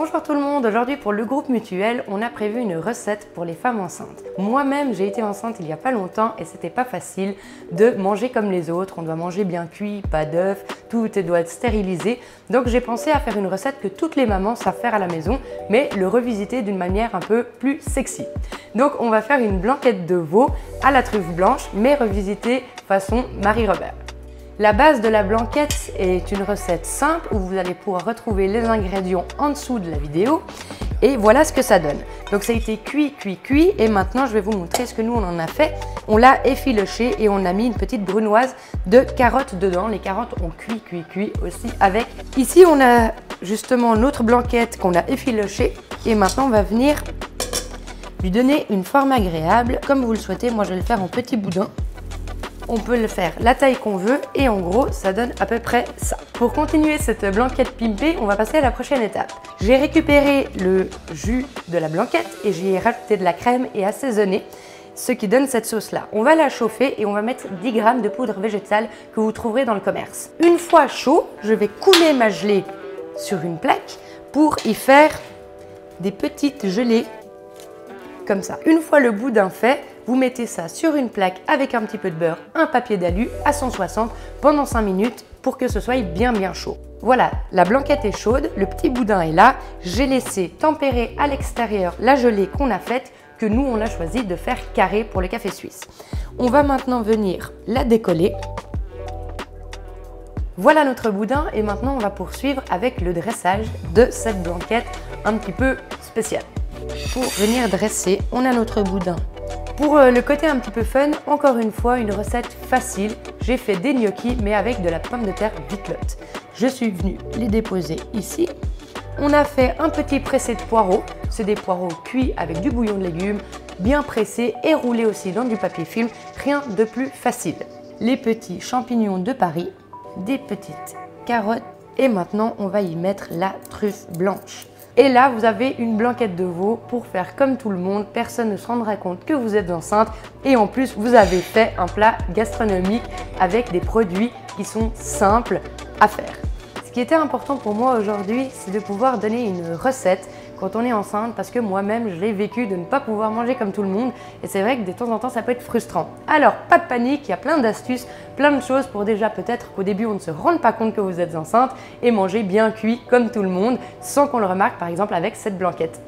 Bonjour tout le monde, aujourd'hui pour le groupe Mutuel, on a prévu une recette pour les femmes enceintes. Moi-même, j'ai été enceinte il n'y a pas longtemps et c'était pas facile de manger comme les autres. On doit manger bien cuit, pas d'œufs, tout doit être stérilisé. Donc j'ai pensé à faire une recette que toutes les mamans savent faire à la maison, mais le revisiter d'une manière un peu plus sexy. Donc on va faire une blanquette de veau à la truffe blanche, mais revisitée façon Marie-Robert. La base de la blanquette est une recette simple où vous allez pouvoir retrouver les ingrédients en dessous de la vidéo et voilà ce que ça donne. Donc ça a été cuit et maintenant je vais vous montrer ce que nous on en a fait. On l'a effiloché et on a mis une petite brunoise de carottes dedans. Les carottes ont cuit aussi avec. Ici on a justement notre blanquette qu'on a effilochée et maintenant on va venir lui donner une forme agréable comme vous le souhaitez. Moi je vais le faire en petits boudins. On peut le faire la taille qu'on veut et en gros ça donne à peu près ça. Pour continuer cette blanquette pimpée, on va passer à la prochaine étape. J'ai récupéré le jus de la blanquette et j'y ai rajouté de la crème et assaisonné, ce qui donne cette sauce là. On va la chauffer et on va mettre 10 g de poudre végétale que vous trouverez dans le commerce. Une fois chaud, je vais couler ma gelée sur une plaque pour y faire des petites gelées comme ça. Une fois le boudin fait, vous mettez ça sur une plaque avec un petit peu de beurre, un papier d'alu à 160 pendant 5 minutes pour que ce soit bien chaud. Voilà, la blanquette est chaude, le petit boudin est là. J'ai laissé tempérer à l'extérieur la gelée qu'on a faite, que nous on a choisi de faire carré pour le café suisse. On va maintenant venir la décoller. Voilà notre boudin et maintenant on va poursuivre avec le dressage de cette blanquette un petit peu spéciale. Pour venir dresser, on a notre boudin. Pour le côté un petit peu fun, encore une fois, une recette facile. J'ai fait des gnocchis, mais avec de la pomme de terre vitelotte. Je suis venue les déposer ici. On a fait un petit pressé de poireaux. C'est des poireaux cuits avec du bouillon de légumes, bien pressés et roulés aussi dans du papier film. Rien de plus facile. Les petits champignons de Paris, des petites carottes et maintenant, on va y mettre la truffe blanche. Et là, vous avez une blanquette de veau pour faire comme tout le monde. Personne ne se rendra compte que vous êtes enceinte. Et en plus, vous avez fait un plat gastronomique avec des produits qui sont simples à faire. Ce qui était important pour moi aujourd'hui, c'est de pouvoir donner une recette quand on est enceinte parce que moi-même, je l'ai vécu de ne pas pouvoir manger comme tout le monde. Et c'est vrai que de temps en temps, ça peut être frustrant. Alors, pas de panique, il y a plein d'astuces, plein de choses pour déjà peut-être qu'au début, on ne se rende pas compte que vous êtes enceinte et manger bien cuit comme tout le monde sans qu'on le remarque par exemple avec cette blanquette.